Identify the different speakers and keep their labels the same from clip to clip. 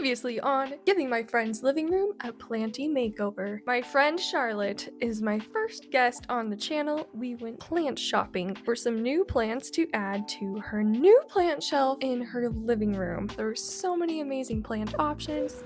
Speaker 1: Previously on Giving My Friend's Living Room a Planty Makeover. My friend Charlotte is my first guest on the channel. We went plant shopping for some new plants to add to her new plant shelf in her living room. There are so many amazing plant options.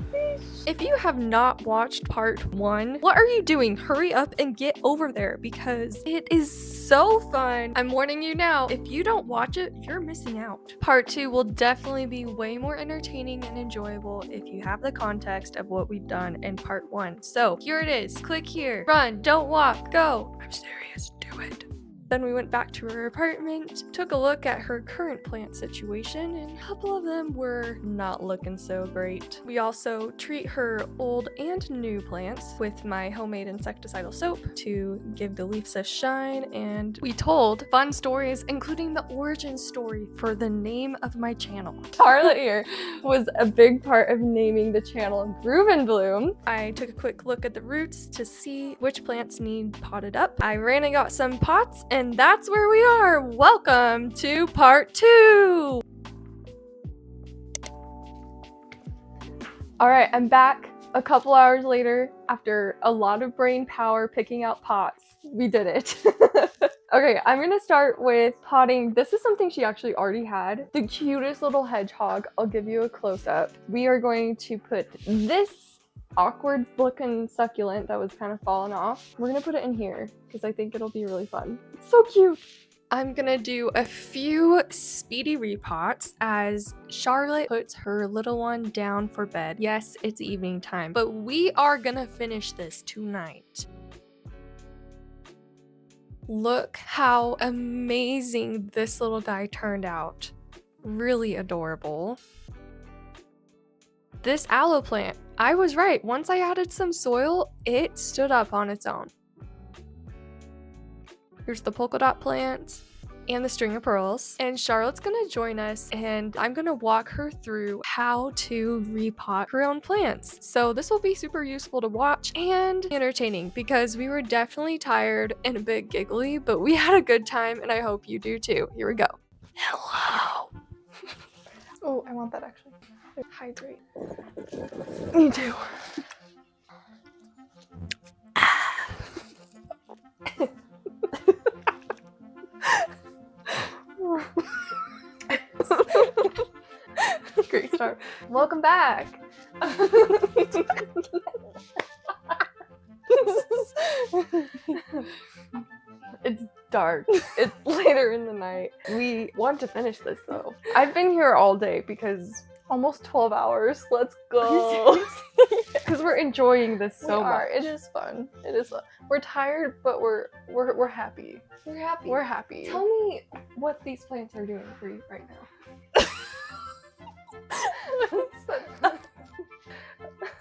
Speaker 1: If you have not watched part 1, what are you doing? Hurry up and get over there because it is so fun. I'm warning you now, if you don't watch it, you're missing out. Part 2 will definitely be way more entertaining and enjoyable if you have the context of what we've done in part 1. So here it is. Click here. Run, don't walk, go. I'm serious, do it. Then we went back to her apartment, took a look at her current plant situation, and a couple of them were not looking so great. We also treat her old and new plants with my homemade insecticidal soap to give the leaves a shine, and we told fun stories, including the origin story for the name of my channel. Charlotte here was a big part of naming the channel Groovy. I took a quick look at the roots to see which plants need potted up. I ran and got some pots, and that's where we are. Welcome to part 2. All right, I'm back a couple hours later after a lot of brain power picking out pots. We did it. Okay, I'm gonna start with potting. This is something she actually already had. The cutest little hedgehog. I'll give you a close-up. We are going to put this awkward looking succulent that was kind of falling off. We're gonna put it in here because I think it'll be really fun. It's so cute. I'm gonna do a few Speedy Repots as Charlotte puts her little one down for bed. Yes, it's evening time, but we are gonna finish this tonight. Look how amazing this little guy turned out. Really adorable. This aloe plant, I was right. Once I added some soil, it stood up on its own. Here's the polka dot plant and the string of pearls. And Charlotte's gonna join us and I'm gonna walk her through how to repot her own plants. So this will be super useful to watch and entertaining because we were definitely tired and a bit giggly, but we had a good time and I hope you do too. Here we go. Hello. Oh, I want that actually. Hydrate. Me too. Great start. Welcome back. It's dark. It's later in the night. We want to finish this though. I've been here all day because almost 12 hours. Let's go. Because we're enjoying this so much. It is fun. It is fun. We're tired, but we're happy. We're happy. We're happy. Tell me what these plants are doing for you right now.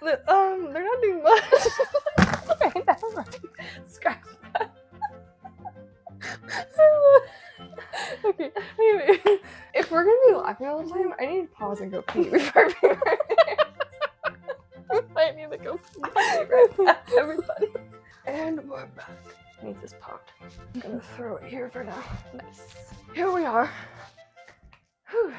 Speaker 1: They're not doing much. Okay, never mind. Scratch that. Okay, anyway. If we're gonna be laughing all the time, I need to pause and go pee before I need to go pee right back, everybody. And we're back. I need this pot. I'm gonna throw it here for now. Nice. Here we are. Whew.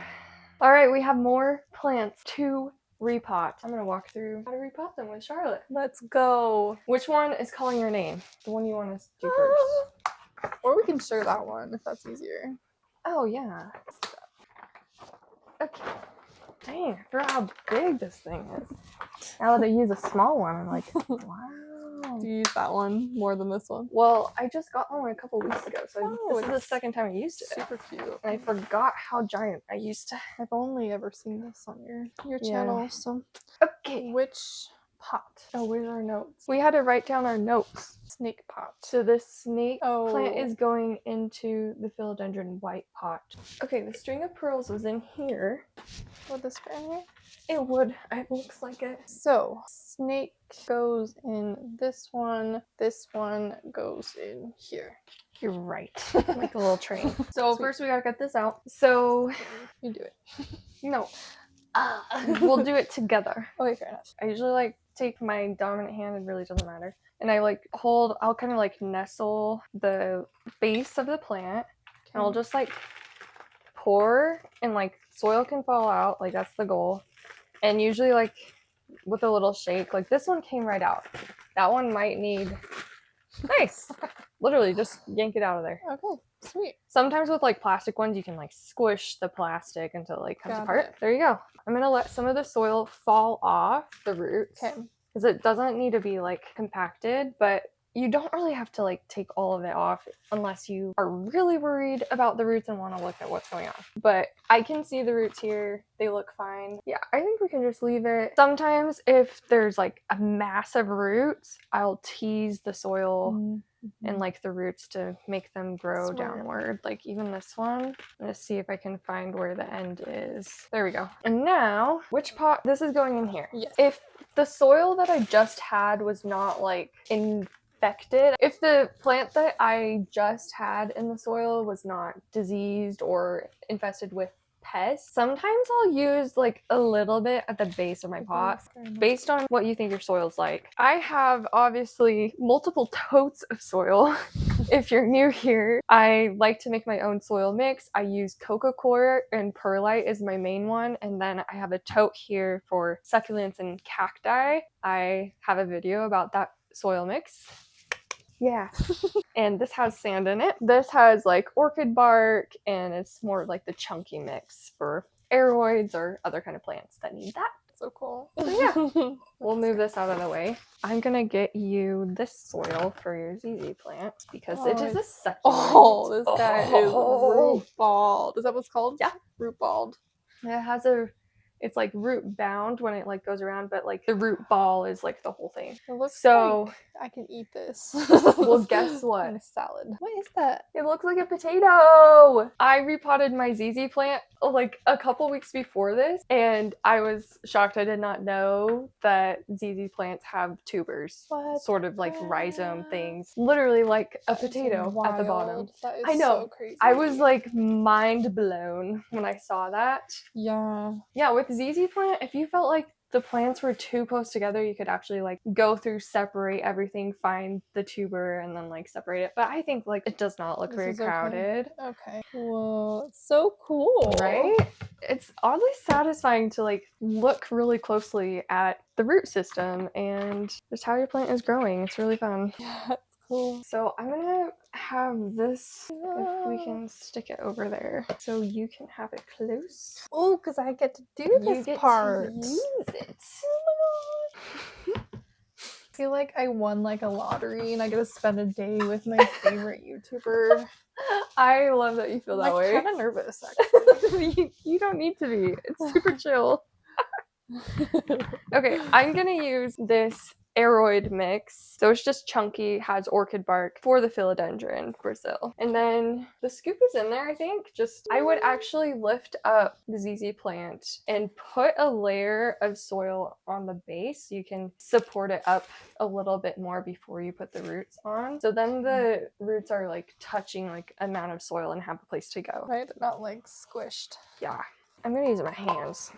Speaker 1: All right, we have more plants to repot. I'm gonna walk through how to repot them with Charlotte. Let's go. Which one is calling your name? The one you want us to do first.
Speaker 2: Or we can share that one if that's easier.
Speaker 1: Oh yeah. Okay. Dang, I forgot how big this thing is. Now that I use a small one, I'm like, wow.
Speaker 2: Do you use that one more than this one?
Speaker 1: Well, I just got one a couple weeks ago, so this is the second time I used it.
Speaker 2: Super cute.
Speaker 1: And I forgot how giant I used to.
Speaker 2: I've only ever seen this on your channel, so.
Speaker 1: Okay.
Speaker 2: Which pot?
Speaker 1: Oh, where's our notes? We had to write down our notes.
Speaker 2: Snake pot.
Speaker 1: So this snake
Speaker 2: Oh.
Speaker 1: plant is going into the philodendron white pot. Okay, the string of pearls was in here.
Speaker 2: Would this fit in here?
Speaker 1: It would. It looks like it.
Speaker 2: So, snake goes in this one goes in here.
Speaker 1: You're right. Like a little train. So
Speaker 2: Sweet.
Speaker 1: first we gotta get this out. So
Speaker 2: You do it.
Speaker 1: no. We'll do it together.
Speaker 2: Okay, fair enough.
Speaker 1: I usually like take my dominant hand, it really doesn't matter. And I like I'll kind of like nestle the base of the plant.
Speaker 2: Okay.
Speaker 1: And I'll just like pour and like soil can fall out, like that's the goal. And usually like with a little shake, like this one came right out. That one might need, nice. Literally just yank it out of there.
Speaker 2: Okay, sweet.
Speaker 1: Sometimes with like plastic ones, you can like squish the plastic until it like comes
Speaker 2: Got
Speaker 1: apart.
Speaker 2: it.
Speaker 1: There you go. I'm gonna let some of the soil fall off the roots.
Speaker 2: Okay.
Speaker 1: Because it doesn't need to be like compacted, but you don't really have to like take all of it off unless you are really worried about the roots and want to look at what's going on. But I can see the roots here. They look fine. Yeah, I think we can just leave it. Sometimes if there's like a mass of roots, I'll tease the soil and like the roots to make them grow downward. Like even this one, I'm gonna see if I can find where the end is. There we go. And now, which pot? This is going in here.
Speaker 2: Yes.
Speaker 1: If the soil that I just had was not like infected, if the plant that I just had in the soil was not diseased or infested with pests, sometimes I'll use like a little bit at the base of my pot based on what you think your soil's like. I have obviously multiple totes of soil. If you're new here, I like to make my own soil mix. I use coco coir and perlite is my main one, and then I have a tote here for succulents and cacti. I have a video about that soil mix. Yeah. And this has sand in it. This has like orchid bark, and it's more like the chunky mix for aroids or other kind of plants that need that.
Speaker 2: So cool.
Speaker 1: So yeah, we'll move this out of the way. I'm gonna get you this soil for your ZZ plant because it is a succulent.
Speaker 2: Oh, this guy is root bald. Is that what's called?
Speaker 1: Yeah.
Speaker 2: Root bald.
Speaker 1: It has it's like root bound when it like goes around, but like the root ball is like the whole thing.
Speaker 2: It looks
Speaker 1: So
Speaker 2: like I can eat this.
Speaker 1: well, guess what?
Speaker 2: In a salad. What is that?
Speaker 1: It looks like a potato. I repotted my ZZ plant like a couple weeks before this, and I was shocked. I did not know that ZZ plants have tubers, sort of like rhizome things, literally like a potato at the bottom.
Speaker 2: That is
Speaker 1: I know.
Speaker 2: So crazy.
Speaker 1: I was like mind blown when I saw that.
Speaker 2: Yeah.
Speaker 1: Yeah, with ZZ plant, if you felt like the plants were too close together, you could actually like go through, separate everything, find the tuber, and then like separate it. But I think like it does not look very crowded.
Speaker 2: Okay. Whoa, it's so cool.
Speaker 1: Right? It's oddly satisfying to like look really closely at the root system and just how your plant is growing. It's really fun.
Speaker 2: Yeah, it's cool.
Speaker 1: So I'm gonna have this, if we can stick it over there, so you can have it close.
Speaker 2: Oh, because I get to do this part.
Speaker 1: To use it.
Speaker 2: Oh my god. I feel like I won like a lottery and I get to spend a day with my favorite YouTuber.
Speaker 1: I love that you feel that way.
Speaker 2: I'm kind of nervous, actually.
Speaker 1: you don't need to be. It's super chill. Okay, I'm gonna use this aroid mix. So it's just chunky, has orchid bark for the philodendron Brazil. And then the scoop is in there, I think. I would actually lift up the ZZ plant and put a layer of soil on the base so you can support it up a little bit more before you put the roots on. So then the roots are like touching like amount of soil and have a place to go.
Speaker 2: Right? Not like squished.
Speaker 1: Yeah. I'm gonna use my hands.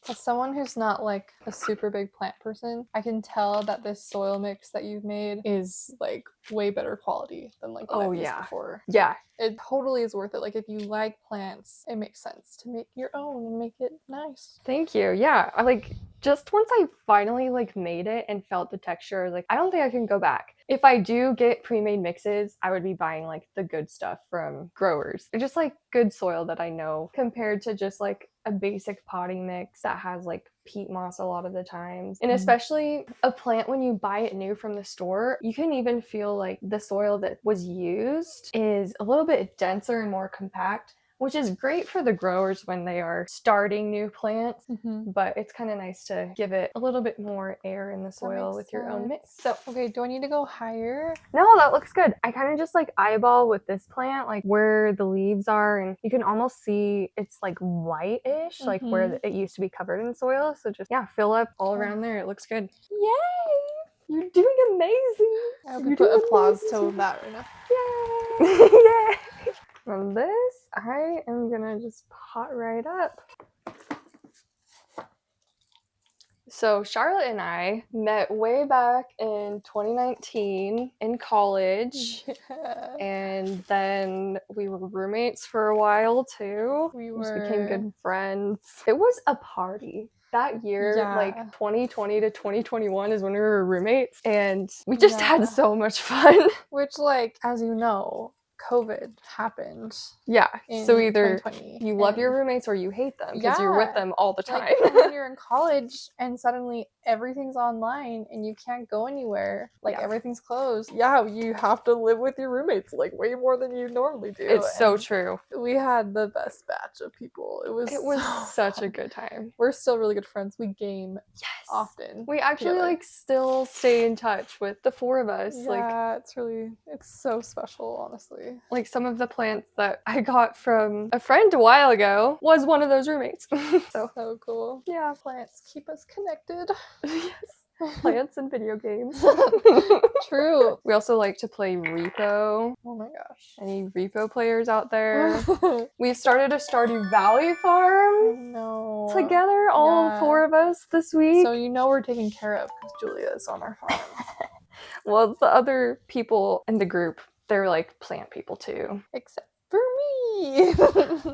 Speaker 2: As someone who's not like a super big plant person, I can tell that this soil mix that you've made is like way better quality than like what I've used before.
Speaker 1: Yeah.
Speaker 2: It totally is worth it. Like if you like plants, it makes sense to make your own and make it nice.
Speaker 1: Thank you. Yeah. I like just once I finally like made it and felt the texture, I was like, I don't think I can go back. If I do get pre-made mixes, I would be buying like the good stuff from growers. Just like good soil that I know compared to just like a basic potting mix that has like peat moss a lot of the times. And especially a plant, when you buy it new from the store, you can even feel like the soil that was used is a little bit denser and more compact, which is great for the growers when they are starting new plants, but it's kind of nice to give it a little bit more air in the soil with your own mix. So,
Speaker 2: okay, do I need to go higher?
Speaker 1: No, that looks good. I kind of just like eyeball with this plant, like where the leaves are, and you can almost see it's like white-ish, like where it used to be covered in soil. So just, yeah, fill up all around there. It looks good. Yay! You're doing amazing.
Speaker 2: I hope you put applause to that right now.
Speaker 1: Yay! Yay! On this, I am gonna just pot right up. So Charlotte and I met way back in 2019 in college, and then we were roommates for a while too. We just became good friends. It was a party.
Speaker 3: that year,
Speaker 2: Yeah.
Speaker 3: like 2020 to 2021 is when we were roommates, and we just had so much fun.
Speaker 2: Which, like, as you know, COVID happened.
Speaker 3: Yeah. So either
Speaker 2: 2020,
Speaker 3: you love your roommates or you hate them because you're with them all the time.
Speaker 2: Like, when you're in college and suddenly everything's online and you can't go anywhere, like everything's closed. Yeah, you have to live with your roommates like way more than you normally do.
Speaker 3: It's so true.
Speaker 2: We had the best batch of people. It was
Speaker 3: such a good time.
Speaker 2: We're still really good friends. We game often.
Speaker 3: We actually like still stay in touch with the four of us.
Speaker 2: Yeah, it's so special, honestly.
Speaker 3: Like some of the plants that I got from a friend a while ago was one of those roommates.
Speaker 2: So cool.
Speaker 3: Yeah.
Speaker 2: Plants keep us connected.
Speaker 3: Yes. Plants and video games.
Speaker 2: True.
Speaker 3: We also like to play Repo.
Speaker 2: Oh my gosh.
Speaker 3: Any Repo players out there? We started a Stardew Valley farm together, all four of us this week.
Speaker 2: So you know we're taken care of because Julia is on our farm.
Speaker 3: Well, the other people in the group, they're like plant people too.
Speaker 2: Except for me.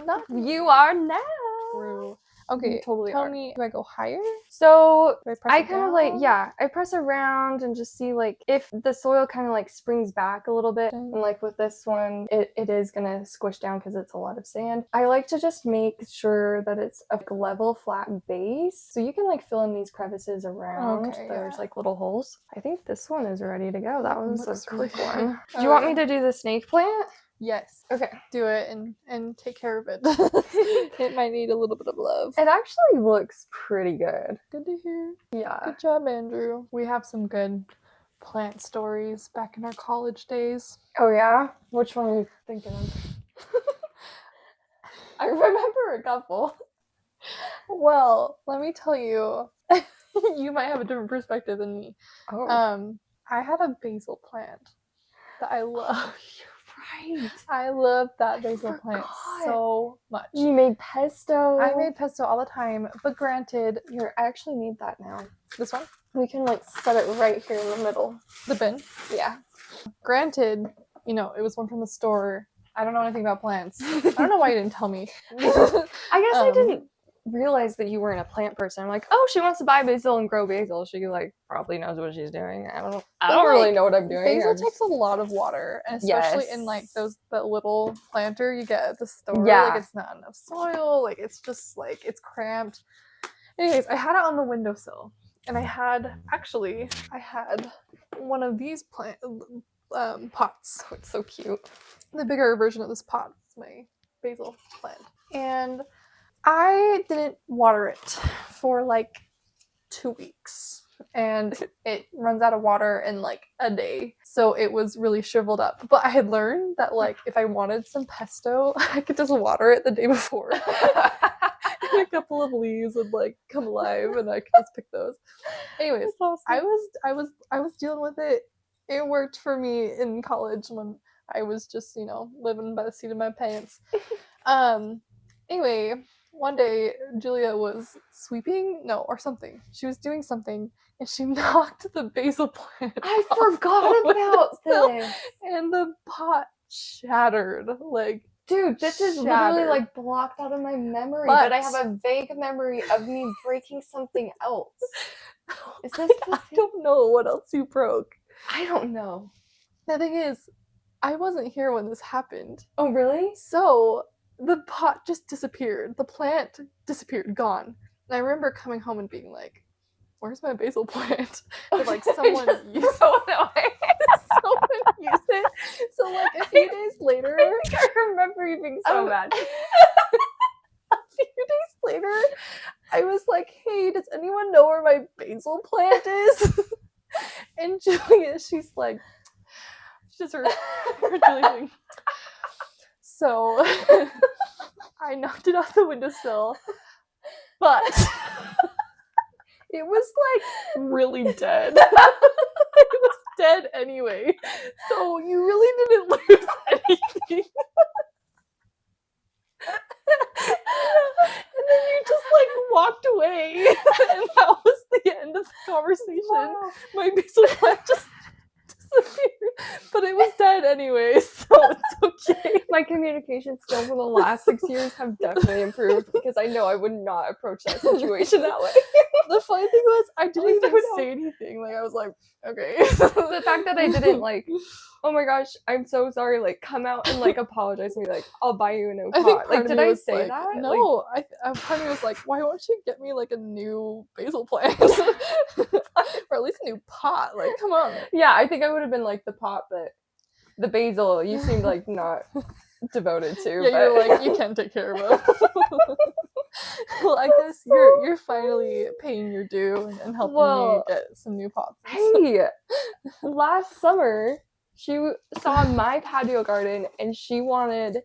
Speaker 2: Not
Speaker 3: you are now.
Speaker 2: True. Okay, tell me, do I go higher?
Speaker 3: So
Speaker 2: I
Speaker 3: kind of like, I press around and just see like if the soil kind of like springs back a little bit. And like with this one, it is gonna squish down because it's a lot of sand. I like to just make sure that it's a level, flat base. So you can like fill in these crevices around. There's like little holes. I think this one is ready to go. That was a quick one. Do you want me to do the snake plant?
Speaker 2: Yes.
Speaker 3: Okay.
Speaker 2: Do it and take care of it. It might need a little bit of love.
Speaker 3: It actually looks pretty good.
Speaker 2: Good to hear.
Speaker 3: Yeah.
Speaker 2: Good job, Andrew. We have some good plant stories back in our college days.
Speaker 3: Oh yeah? Which one are you thinking of? I remember a couple.
Speaker 2: Well, let me tell you, you might have a different perspective than me.
Speaker 3: Oh.
Speaker 2: I had a basil plant that I love.
Speaker 3: Oh, you're right.
Speaker 2: I love that basil plant so much.
Speaker 3: You made pesto.
Speaker 2: I made pesto all the time, but granted,
Speaker 3: I actually need that now.
Speaker 2: This one?
Speaker 3: We can like set it right here in the middle.
Speaker 2: The bin?
Speaker 3: Yeah.
Speaker 2: Granted, you know, it was one from the store. I don't know anything about plants. I don't know why you didn't tell me.
Speaker 3: I guess I didn't realize that you weren't a plant person. I'm like, oh, she wants to buy basil and grow basil. She like probably knows what she's doing. I don't really know what I'm doing.
Speaker 2: Basil takes a lot of water, and especially in like that little planter you get at the store.
Speaker 3: Yeah.
Speaker 2: Like it's not enough soil. Like it's just like it's cramped. Anyways, I had it on the windowsill, and I had one of these pots.
Speaker 3: Oh, it's so cute.
Speaker 2: The bigger version of this pot is my basil plant, and I didn't water it for like 2 weeks, and it runs out of in like a day. So it was really shriveled up. But I had learned that like if I wanted some pesto, I could just water it the day before. And a couple of leaves would like come alive, and I could just pick those. Anyways, awesome. I was dealing with it. It worked for me in college when I was just, you know, living by the seat of my pants. Anyway, one day Julia was sweeping, or something. She was doing something, and she knocked the basil plant.
Speaker 3: I forgot about this.
Speaker 2: And the pot shattered. Like,
Speaker 3: dude, this is literally like blocked out of my memory, but I have a vague memory of me breaking something else. Is this
Speaker 2: I don't know what else you broke.
Speaker 3: I don't know.
Speaker 2: The thing is, I wasn't here when this happened.
Speaker 3: Oh, really?
Speaker 2: So the pot just disappeared. The plant disappeared, gone. And I remember coming home and being like, where's my basil plant? And like someone used it. Someone used it. So like a few days later,
Speaker 3: I think I remember you being so mad.
Speaker 2: A few days later, I was like, hey, does anyone know where my basil plant is? And Julia, she's like, she's her Julia thing. So I knocked it off the windowsill, but it was like really dead. It was dead anyway. So you really didn't lose anything. And then you just like walked away, and that was the end of the conversation. Wow. My basil plant just disappeared. But it was dead anyway, so it's okay.
Speaker 3: My communication skills in the last 6 years have definitely improved because I know I would not approach that situation that way.
Speaker 2: The funny thing was, I didn't
Speaker 3: least I
Speaker 2: even
Speaker 3: would know.
Speaker 2: say anything. Like, I was like, okay.
Speaker 3: The fact that I didn't like, oh my gosh, I'm so sorry, like come out and like apologize and be like, I'll buy you a new pot.
Speaker 2: I think part
Speaker 3: Like,
Speaker 2: of
Speaker 3: did
Speaker 2: me
Speaker 3: I
Speaker 2: was
Speaker 3: say
Speaker 2: like,
Speaker 3: that? Like,
Speaker 2: no. Part of me was like, why won't you get me like a new basil plant, or at least a new pot? Like, come on.
Speaker 3: yeah, I think I would have been like the pot, but the basil, you seemed like not devoted to.
Speaker 2: Yeah,
Speaker 3: but...
Speaker 2: you're like, you can take care of it. Well, I guess
Speaker 3: so
Speaker 2: you're finally paying your due and helping me get some new pots.
Speaker 3: Hey, last summer she saw my patio garden and she wanted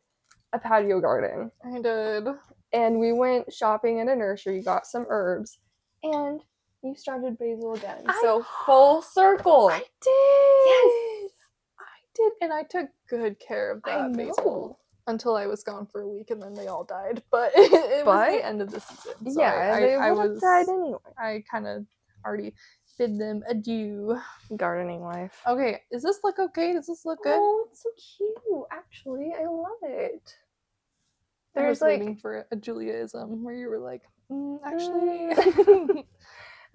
Speaker 3: a patio garden.
Speaker 2: I did.
Speaker 3: And we went shopping at a nursery, got some herbs, and you started basil again. So full circle.
Speaker 2: I did.
Speaker 3: Yes.
Speaker 2: I did, and I took good care of that
Speaker 3: I know.
Speaker 2: basil until I was gone for a week, and then they all died. But it was the end of the season. So
Speaker 3: yeah, they would have died anyway.
Speaker 2: I kind of already bid them adieu.
Speaker 3: Gardening life.
Speaker 2: Okay, does this look okay? Does this look good?
Speaker 3: Oh, it's so cute. Actually, I love it.
Speaker 2: I was
Speaker 3: There's like
Speaker 2: waiting for a Juliaism where you were like, actually.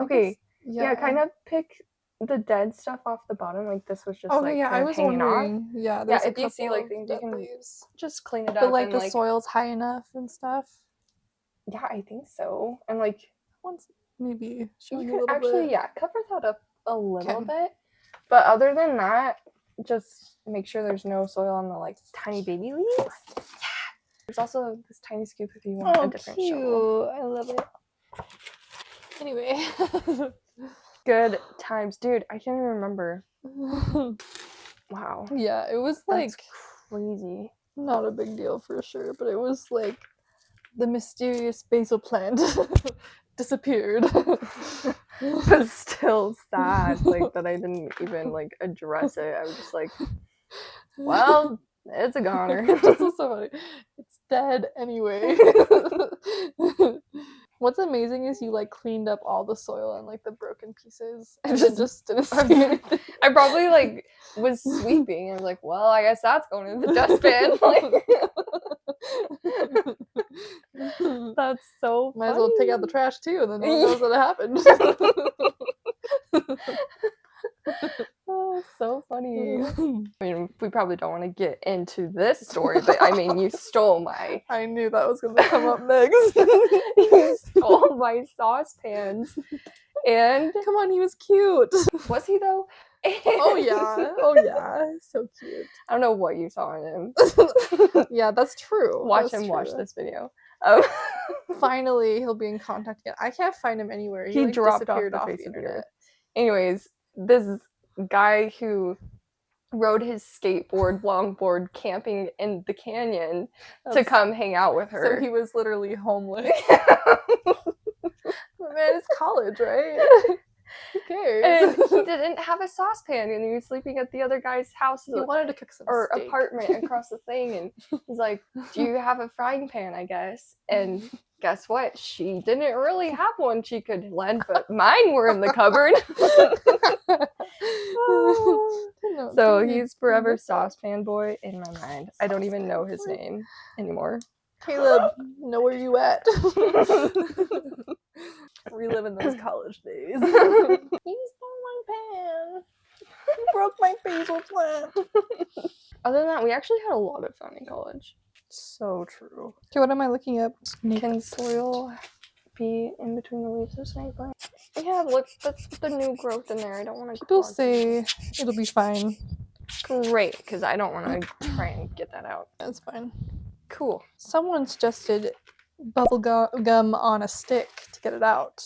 Speaker 3: okay, yeah, kind of pick the dead stuff off the bottom. Like this was just like
Speaker 2: I
Speaker 3: kind of
Speaker 2: was
Speaker 3: hanging
Speaker 2: wondering.
Speaker 3: off.
Speaker 2: Yeah,
Speaker 3: Yeah, if you see like things, you can
Speaker 2: leaves.
Speaker 3: just clean it up.
Speaker 2: But like
Speaker 3: and,
Speaker 2: the soil's high enough and stuff.
Speaker 3: Yeah, I think so. And like
Speaker 2: Once maybe
Speaker 3: you
Speaker 2: a
Speaker 3: could
Speaker 2: little
Speaker 3: actually
Speaker 2: bit.
Speaker 3: cover that up a little bit. But other than that, just make sure there's no soil on the like tiny baby leaves. Yeah. There's also this tiny scoop if you want a different shovel.
Speaker 2: I love it. Anyway.
Speaker 3: Good times. Dude, I can't even remember. Wow.
Speaker 2: Yeah, it was like
Speaker 3: that's crazy.
Speaker 2: Not a big deal for sure, but it was like the mysterious basil plant disappeared.
Speaker 3: But still sad, like that I didn't even like address it. I was just like, well, it's a goner.
Speaker 2: This is so funny. It's dead anyway. What's amazing is you like cleaned up all the soil and like the broken pieces and then just didn't see anything.
Speaker 3: I probably like was sweeping and was like, well, I guess that's going in the dustbin. Like, that's so
Speaker 2: Might
Speaker 3: funny.
Speaker 2: as well take out the trash too, and then no one knows that it happened.
Speaker 3: Oh, it's so funny. I mean, we probably don't want to get into this story, but I mean, you stole my...
Speaker 2: I knew that was going to come up next.
Speaker 3: You stole my saucepans. And...
Speaker 2: Come on, he was cute.
Speaker 3: Was he, though?
Speaker 2: Oh, yeah. So cute.
Speaker 3: I don't know what you saw in him.
Speaker 2: Yeah, that's true.
Speaker 3: Watch this video.
Speaker 2: Finally, he'll be in contact again. I can't find him anywhere.
Speaker 3: He
Speaker 2: like,
Speaker 3: dropped off
Speaker 2: disappeared
Speaker 3: the
Speaker 2: off
Speaker 3: face
Speaker 2: the
Speaker 3: of the
Speaker 2: internet.
Speaker 3: earth. Anyways, this guy who rode his skateboard, longboard, camping in the canyon to come hang out with her.
Speaker 2: So he was literally homeless. Man, it's college, right? Who cares?
Speaker 3: And he didn't have a saucepan, and he was sleeping at the other guy's house.
Speaker 2: He wanted to cook some steak.
Speaker 3: Apartment across the thing, and he's like, "Do you have a frying pan? I guess." And guess what? She didn't really have one she could lend, but mine were in the cupboard. So he's forever saucepan boy in my mind. I don't even know his name anymore.
Speaker 2: Caleb, know where you at? Reliving those college days. You stole my pan. You broke my basil plant.
Speaker 3: Other than that, we actually had a lot of fun in college.
Speaker 2: So true. Okay, what am I looking up?
Speaker 3: Can soil be in between the leaves of snake plant? Yeah, look, that's the new growth in there. I don't want to.
Speaker 2: People say it'll be fine.
Speaker 3: Great, because I don't want to try and get that out.
Speaker 2: That's fine.
Speaker 3: Cool.
Speaker 2: Someone suggested bubble gum on a stick to get it out.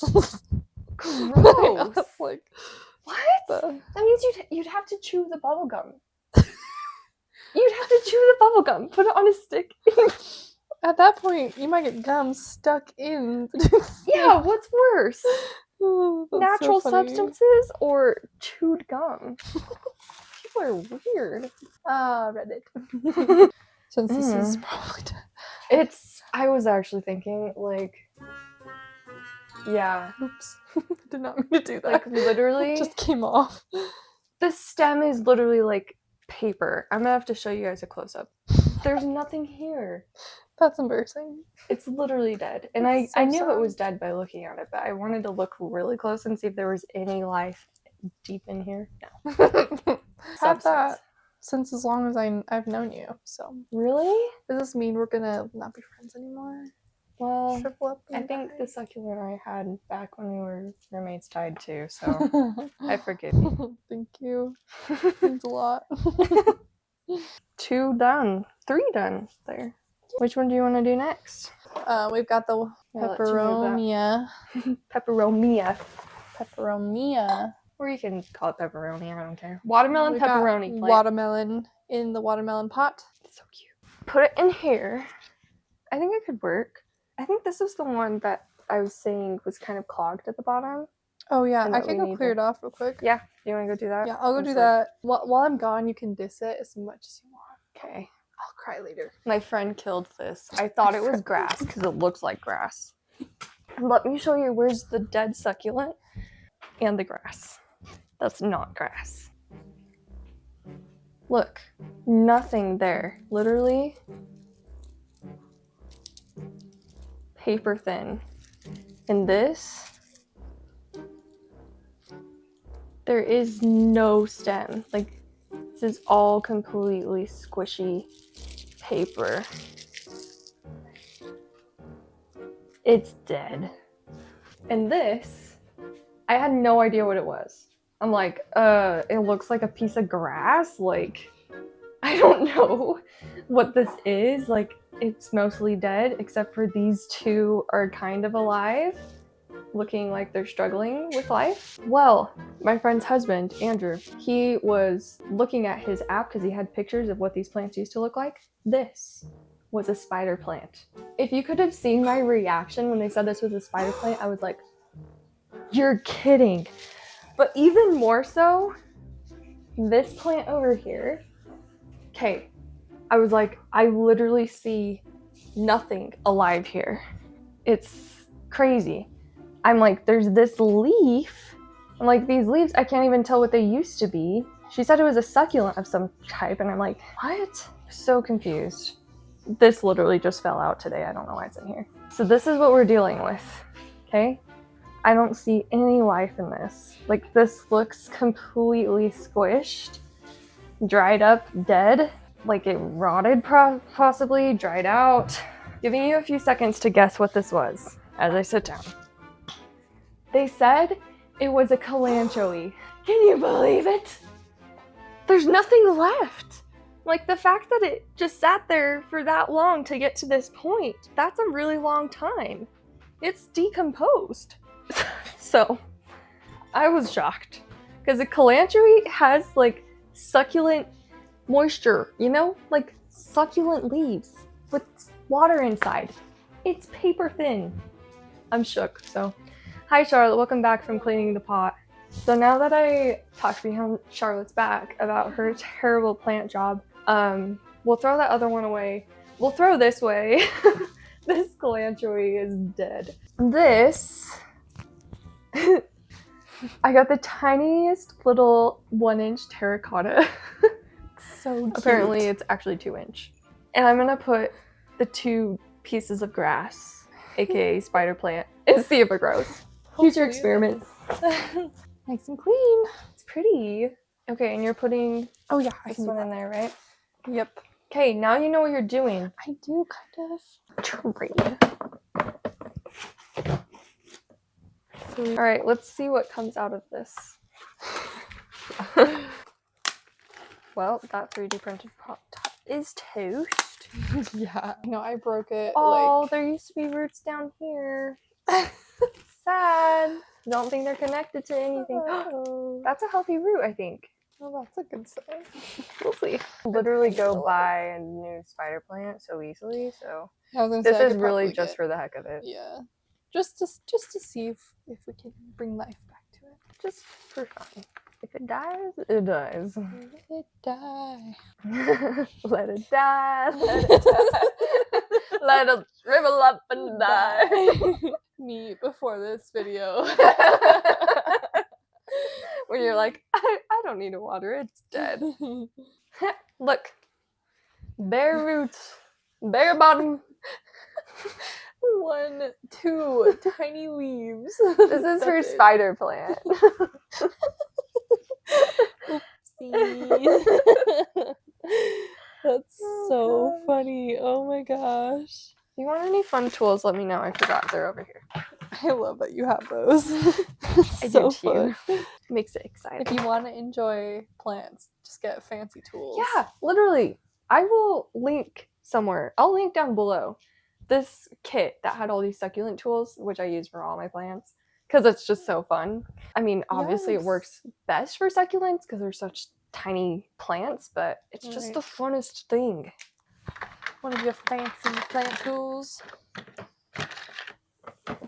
Speaker 3: Gross.
Speaker 2: Like,
Speaker 3: what? That means you'd have to chew the bubble gum. You'd have to chew the bubble gum. Put it on a stick.
Speaker 2: At that point, you might get gum stuck in.
Speaker 3: Yeah, what's worse?
Speaker 2: Oh,
Speaker 3: Natural substances or chewed gum? People are weird.
Speaker 2: Reddit. Since this is probably done.
Speaker 3: I was actually thinking, like, yeah.
Speaker 2: Oops. Did not mean to do that.
Speaker 3: Like, literally.
Speaker 2: It just came off.
Speaker 3: The stem is literally, like, paper. I'm gonna have to show you guys a close-up. There's nothing here.
Speaker 2: That's embarrassing.
Speaker 3: It's literally dead. And
Speaker 2: It's
Speaker 3: I
Speaker 2: so
Speaker 3: knew it
Speaker 2: sad.
Speaker 3: was dead by looking at it, but I wanted to look really close and see if there was any life deep in here. No.
Speaker 2: Had
Speaker 3: Substance.
Speaker 2: that since as long as I've known you. So
Speaker 3: Really?
Speaker 2: does this mean we're gonna not be friends anymore?
Speaker 3: Well,
Speaker 2: Shrivel up
Speaker 3: I
Speaker 2: and
Speaker 3: think
Speaker 2: die?
Speaker 3: the succulent I had back when we were roommates died too, so I forgive you.
Speaker 2: Thank you. Means a lot.
Speaker 3: 2 done. 3 done there. Which one do you want to do next?
Speaker 2: We've got the
Speaker 3: I'll let you move that.
Speaker 2: pepperomia.
Speaker 3: Pepperomia.
Speaker 2: Pepperomia.
Speaker 3: Or you can call it pepperoni, I don't care. Watermelon
Speaker 2: We've got
Speaker 3: pepperoni plant.
Speaker 2: watermelon in the watermelon pot.
Speaker 3: So cute. Put it in here. I think it could work. I think this is the one that I was saying was kind of clogged at the bottom.
Speaker 2: Oh yeah,
Speaker 3: And
Speaker 2: I
Speaker 3: that
Speaker 2: can
Speaker 3: we
Speaker 2: go
Speaker 3: need
Speaker 2: clear
Speaker 3: to-
Speaker 2: it off real quick.
Speaker 3: Yeah, you want to go do that?
Speaker 2: Yeah, I'll go do that. While I'm gone, you can diss it as much as you want.
Speaker 3: Okay.
Speaker 2: I'll cry later.
Speaker 3: My friend killed this. I thought it was grass because it looks like grass. Let me show you where's the dead succulent and the grass. That's not grass. Look, nothing there. Literally paper thin. And this, there is no stem. Like, this is all completely squishy paper. It's dead. And this, I had no idea what it was. I'm like, it looks like a piece of grass. Like, I don't know what this is. Like, it's mostly dead, except for these 2 are kind of alive, looking like they're struggling with life. Well, my friend's husband, Andrew, he was looking at his app because he had pictures of what these plants used to look like. This was a spider plant. If you could have seen my reaction when they said this was a spider plant, I was like, you're kidding. But even more so, this plant over here, okay, I was like, I literally see nothing alive here. It's crazy. I'm like, there's this leaf. I'm like, these leaves, I can't even tell what they used to be. She said it was a succulent of some type, and I'm like, what? So confused. This literally just fell out today. I don't know why it's in here. So this is what we're dealing with, okay? I don't see any life in this. Like, this looks completely squished, dried up, dead. Like, it rotted possibly, dried out. Giving you a few seconds to guess what this was as I sit down. They said it was a kalanchoe. Can you believe it? There's nothing left. Like, the fact that it just sat there for that long to get to this point, that's a really long time. It's decomposed. So, I was shocked. Because a kalanchoe has, like, succulent moisture, you know? Like, succulent leaves with water inside. It's paper thin. I'm shook, so. Hi, Charlotte. Welcome back from cleaning the pot. So now that I talked behind Charlotte's back about her terrible plant job, we'll throw that other one away. We'll throw this way. This kalanchoe is dead. This, I got the tiniest little 1-inch terracotta.
Speaker 2: So cute.
Speaker 3: Apparently it's actually 2-inch. And I'm gonna put the 2 pieces of grass, aka spider plant, and see if it grows. Future experiment.
Speaker 2: Nice and clean.
Speaker 3: It's pretty. Okay, and you're putting
Speaker 2: Oh yeah, I
Speaker 3: this
Speaker 2: can do
Speaker 3: one in
Speaker 2: that.
Speaker 3: there, right?
Speaker 2: Yep.
Speaker 3: Okay, now you know what you're doing.
Speaker 2: I do kind of.
Speaker 3: Trade. All right, let's see what comes out of this. Well, that 3D printed top is toast.
Speaker 2: Yeah. No, I broke it.
Speaker 3: Oh, there used to be roots down here. Sad. Don't think they're connected to anything.
Speaker 2: Oh,
Speaker 3: That's a healthy root, I think.
Speaker 2: well, that's a good sign.
Speaker 3: We'll see. Literally go buy a new spider plant so easily, so
Speaker 2: I was gonna
Speaker 3: this
Speaker 2: say, I
Speaker 3: is
Speaker 2: could
Speaker 3: really
Speaker 2: probably
Speaker 3: just
Speaker 2: get-
Speaker 3: for the heck of it.
Speaker 2: Yeah. Just to see if we can bring life back to it.
Speaker 3: Just for fun. If it dies, it dies.
Speaker 2: Let it die.
Speaker 3: Let it die, let it die. Let it shrivel up and die.
Speaker 2: Me before this video.
Speaker 3: When you're like, I don't need to water, it's dead. Look. Bare roots. Bare bottom.
Speaker 2: 1, 2 tiny leaves.
Speaker 3: This is her
Speaker 2: That's it.
Speaker 3: spider plant.
Speaker 2: Oopsie. That's
Speaker 3: Oh,
Speaker 2: so
Speaker 3: gosh.
Speaker 2: funny. Oh my gosh.
Speaker 3: If you want any fun tools, let me know. I forgot they're over here.
Speaker 2: I love that you have those.
Speaker 3: I
Speaker 2: So
Speaker 3: do too.
Speaker 2: fun.
Speaker 3: Makes it exciting.
Speaker 2: If you want to enjoy plants, just get fancy tools.
Speaker 3: Yeah, literally. I will link somewhere. I'll link down below this kit that had all these succulent tools, which I use for all my plants because it's just so fun. I mean, obviously it
Speaker 2: Yes.
Speaker 3: works best for succulents because they're such tiny plants, but it's just the funnest thing.
Speaker 2: One of your fancy plant tools.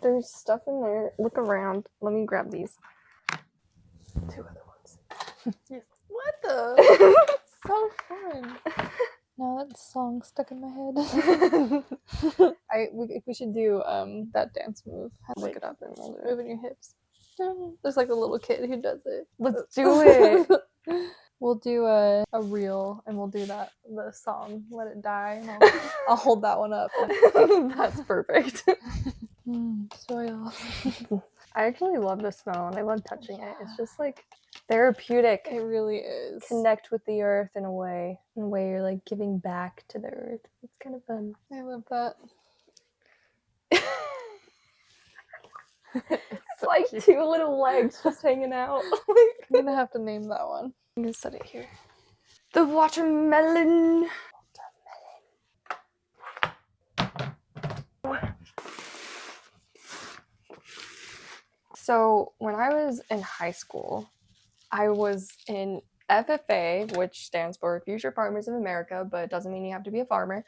Speaker 3: There's stuff in there. Look around. Let me grab these. 2 other ones.
Speaker 2: Yes. What the? So fun. Now that song stuck in my head. We should do that dance move.
Speaker 3: Look it up and we'll do it.
Speaker 2: Moving your hips. There's like a little kid who does it.
Speaker 3: Let's do it.
Speaker 2: We'll do a reel and we'll do the song Let It Die, and I'll hold that one up.
Speaker 3: That's perfect.
Speaker 2: Soil.
Speaker 3: I actually love the smell and I love touching it. It's just like therapeutic.
Speaker 2: It really is.
Speaker 3: Connect with the earth in a way you're like giving back to the earth. It's kind of fun.
Speaker 2: I love that.
Speaker 3: It's like 2 little legs just hanging out.
Speaker 2: I'm gonna have to name that one.
Speaker 3: I'm gonna set it here. The watermelon. So when I was in high school, I was in FFA, which stands for Future Farmers of America, but it doesn't mean you have to be a farmer.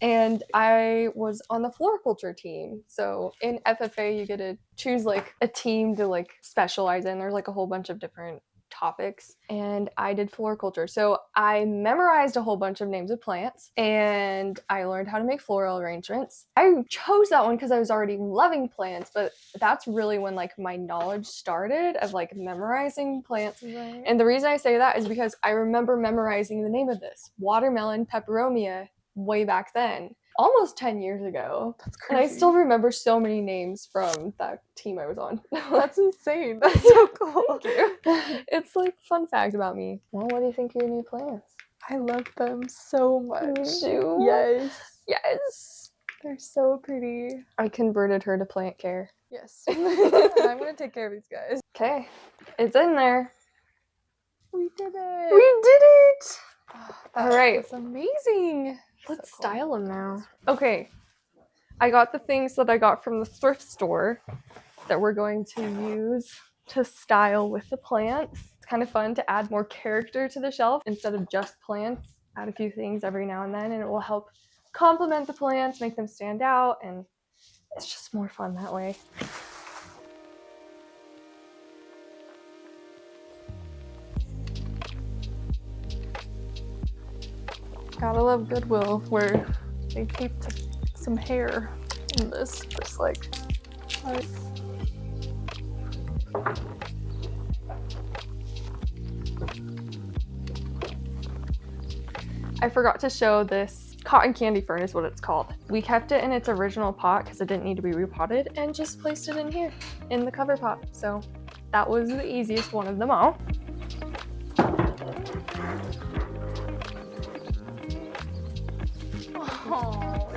Speaker 3: And I was on the floriculture team. So in FFA, you get to choose like a team to like specialize in. There's like a whole bunch of different topics, and I did floriculture. So I memorized a whole bunch of names of plants and I learned how to make floral arrangements. I chose that one because I was already loving plants, but that's really when like my knowledge started of like memorizing plants.
Speaker 2: Right.
Speaker 3: And the reason I say that is because I remember memorizing the name of this watermelon peperomia way back then, almost 10 years ago.
Speaker 2: That's
Speaker 3: And
Speaker 2: crazy.
Speaker 3: I still remember so many names from that team I was on.
Speaker 2: That's insane. That's so cool.
Speaker 3: Thank you. It's like fun fact about me. Well, what do you think of your new plants?
Speaker 2: I love them so much.
Speaker 3: Do?
Speaker 2: Yes.
Speaker 3: Yes.
Speaker 2: They're so pretty.
Speaker 3: I converted her to plant care.
Speaker 2: Yes. I'm gonna take care of these guys.
Speaker 3: Okay. It's in there.
Speaker 2: We did it.
Speaker 3: We did it.
Speaker 2: That
Speaker 3: All right.
Speaker 2: was amazing.
Speaker 3: Let's
Speaker 2: So cool.
Speaker 3: style them now. Okay. I got the things that I got from the thrift store that we're going to use to style with the plants. It's kind of fun to add more character to the shelf instead of just plants. Add a few things every now and then and it will help complement the plants, make them stand out, and it's just more fun that way.
Speaker 2: Gotta love Goodwill where they taped some hair in this, just like.
Speaker 3: I forgot to show this cotton candy fern is what it's called. We kept it in its original pot because it didn't need to be repotted and just placed it in here in the cover pot. So that was the easiest one of them all.
Speaker 2: Oh,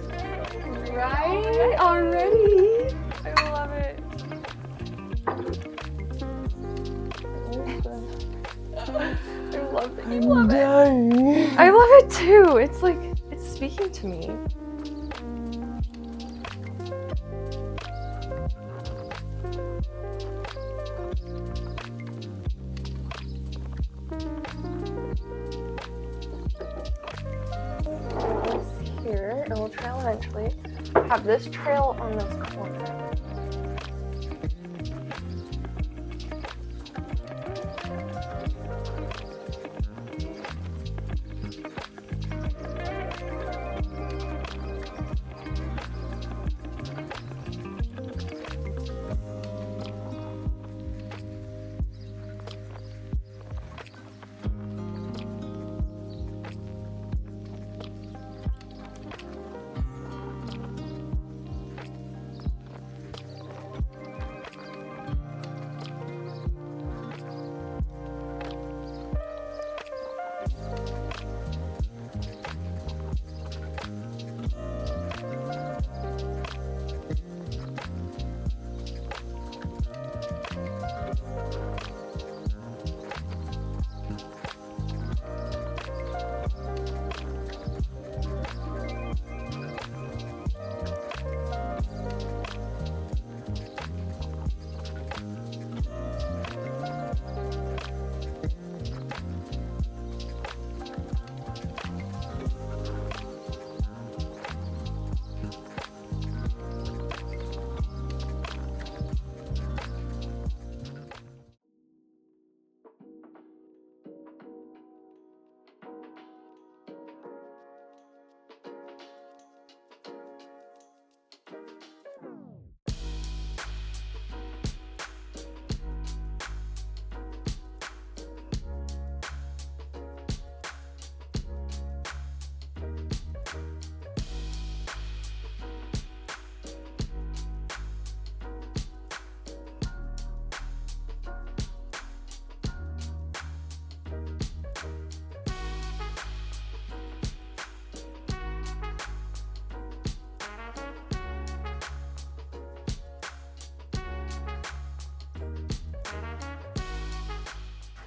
Speaker 3: Right? Already? I love it. I love that you love it. I love it too. It's like, it's speaking to me. Here, it will trail eventually. Have this trail on this corner.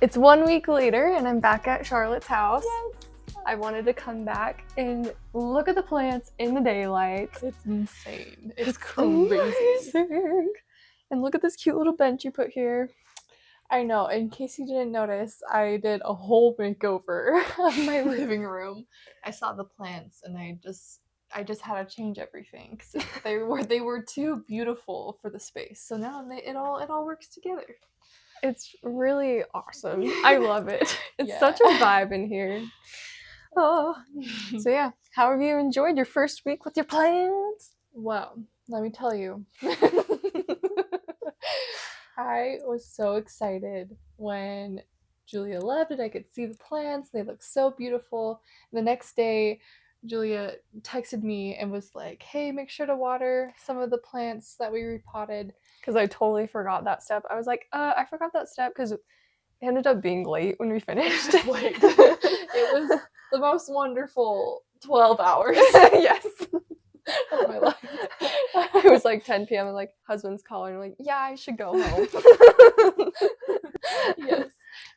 Speaker 3: It's 1 week later and I'm back at Charlotte's house. I wanted to come back and look at the plants in the daylight.
Speaker 2: It's insane. It's
Speaker 3: crazy.
Speaker 2: crazy.
Speaker 3: And look at this cute little bench you put here.
Speaker 2: I know. In case you didn't notice, I did a whole makeover of my living room. I saw the plants and I just had to change everything because they were too beautiful for the space. So now it all works together.
Speaker 3: It's really awesome. I love it. It's
Speaker 2: Yeah.
Speaker 3: such a vibe in here. Oh. So yeah, how have you enjoyed your first week with your plants?
Speaker 2: Well, let me tell you. I was so excited when Julia left and I could see the plants. They look so beautiful. The next day, Julia texted me and was like, hey, make sure to water some of the plants that we repotted.
Speaker 3: Because I totally forgot that step. I was like, I forgot that step because it ended up being late when we finished.
Speaker 2: It was the most wonderful 12 hours.
Speaker 3: Yes.
Speaker 2: Of my life.
Speaker 3: It was like 10 p.m. and like husband's calling. I'm like, yeah, I should go home.
Speaker 2: Yes.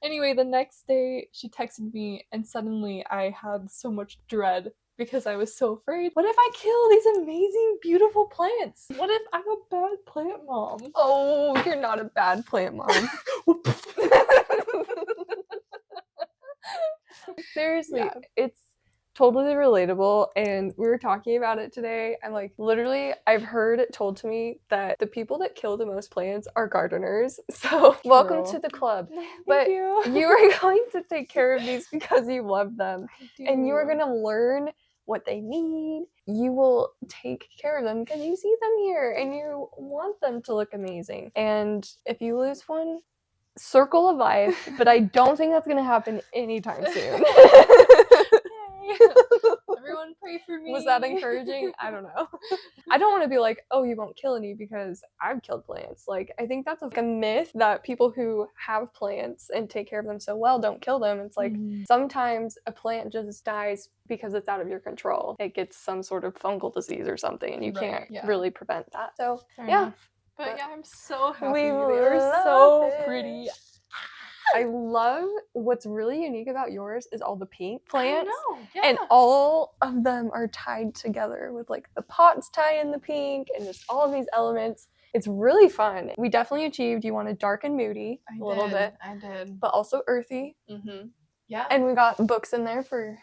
Speaker 2: Anyway, the next day she texted me and suddenly I had so much dread because I was so afraid. What if I kill these amazing, beautiful plants? What if I'm a bad plant mom?
Speaker 3: Oh, you're not a bad plant mom. Seriously,
Speaker 2: Yeah.
Speaker 3: it's totally relatable, and we were talking about it today. I'm like, literally, I've heard it told to me that the people that kill the most plants are gardeners. So welcome to the club. But you are going to take care of these because you love them, and you are going to learn what they need. You will take care of them because you see them here and you want them to look amazing. And if you lose one, circle of life, but I don't think that's gonna happen anytime soon.
Speaker 2: Everyone pray for me.
Speaker 3: Was that encouraging? I don't know. I don't want to be like, oh, you won't kill any because I've killed plants. Like, I think that's like a myth that people who have plants and take care of them so well don't kill them. It's like sometimes a plant just dies because it's out of your control. It gets some sort of fungal disease or something and you can't really prevent that. So
Speaker 2: Fair
Speaker 3: yeah.
Speaker 2: enough. But yeah, I'm so happy.
Speaker 3: We
Speaker 2: They are
Speaker 3: love
Speaker 2: so
Speaker 3: it.
Speaker 2: pretty.
Speaker 3: I love what's really unique about yours is all the pink plants.
Speaker 2: I know, yeah.
Speaker 3: And all of them are tied together with like the pots tie in the pink and just all of these elements. It's really fun. We definitely achieved. You wanted dark and moody a little bit.
Speaker 2: I did.
Speaker 3: But also earthy.
Speaker 2: Mm-hmm. Yeah.
Speaker 3: And we got books in there for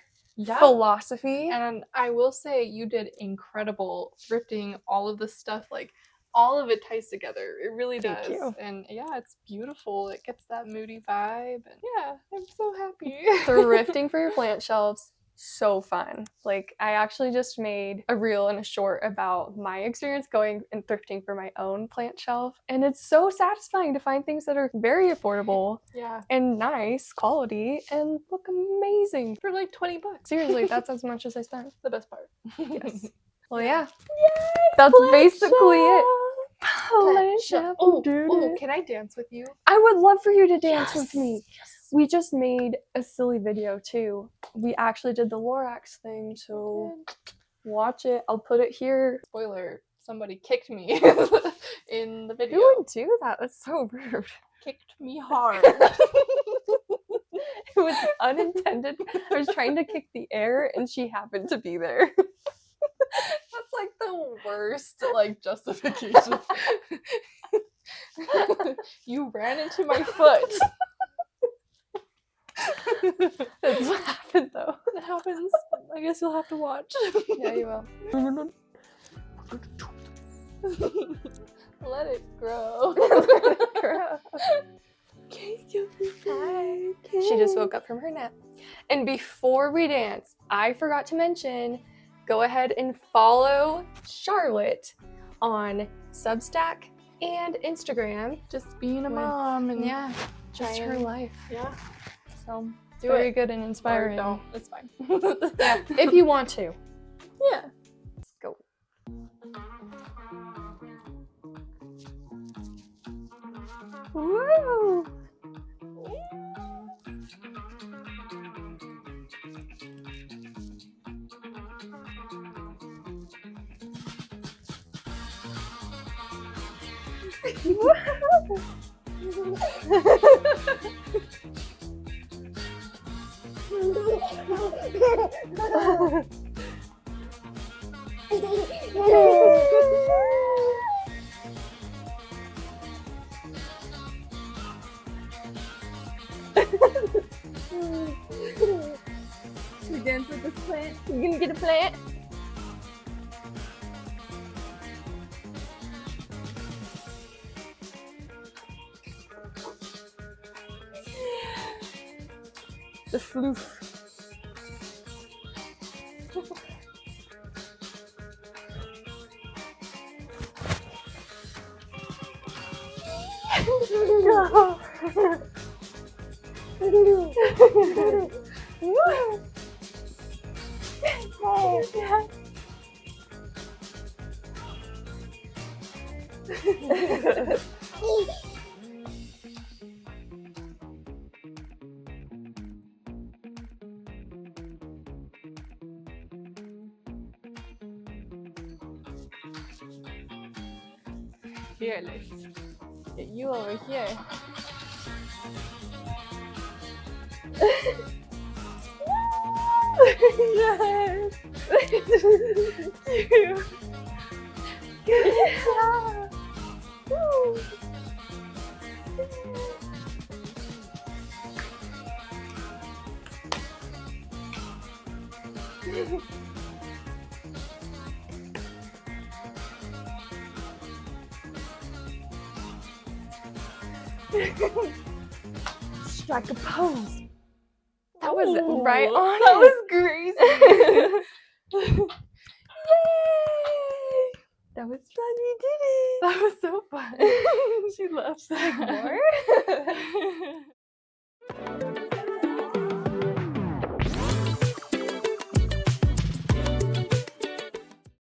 Speaker 3: philosophy.
Speaker 2: And I will say you did incredible thrifting all of the stuff. Like, all of it ties together. It really does.
Speaker 3: Thank you.
Speaker 2: And yeah, it's beautiful. It gets that moody vibe. And yeah, I'm so happy.
Speaker 3: Thrifting for your plant shelves, so fun. Like, I actually just made a reel and a short about my experience going and thrifting for my own plant shelf. And it's so satisfying to find things that are very affordable and nice quality and look amazing.
Speaker 2: For like $20.
Speaker 3: Seriously, that's as much as I spent.
Speaker 2: The best part.
Speaker 3: Yes. Well, yeah.
Speaker 2: Yay,
Speaker 3: that's basically it.
Speaker 2: Plant shelf. Oh, can I dance with you?
Speaker 3: I would love for you to dance with me. Yes. We just made a silly video too. We actually did the Lorax thing, so watch it. I'll put it here.
Speaker 2: Spoiler, somebody kicked me in the video.
Speaker 3: Who would do that? That's so rude.
Speaker 2: Kicked me hard.
Speaker 3: It was unintended. I was trying to kick the air and she happened to be there.
Speaker 2: That's like the worst like justification. You ran into my foot.
Speaker 3: That's what happened though.
Speaker 2: It happens. I guess you'll have to watch.
Speaker 3: Yeah, you will.
Speaker 2: Let it grow.
Speaker 3: She just woke up from her nap. And before we dance, I forgot to mention, go ahead and follow Charlotte on Substack and Instagram.
Speaker 2: Just being a mom and
Speaker 3: just her life.
Speaker 2: Yeah.
Speaker 3: So
Speaker 2: Do
Speaker 3: very
Speaker 2: it.
Speaker 3: good and inspiring.
Speaker 2: Or don't. It's fine.
Speaker 3: Yeah, if you want to.
Speaker 2: Yeah.
Speaker 3: Let's go. Woo! Should we dance with this plant? You gonna get a plant? The floof. No. Fearless. Get you over here. Yes. Yeah. Woo. Strike a pose. That was
Speaker 1: Ooh,
Speaker 3: right on.
Speaker 1: that
Speaker 3: it.
Speaker 1: was crazy.
Speaker 3: Yay! That was fun. We did it.
Speaker 1: That was so fun. She loves that.
Speaker 3: Like more?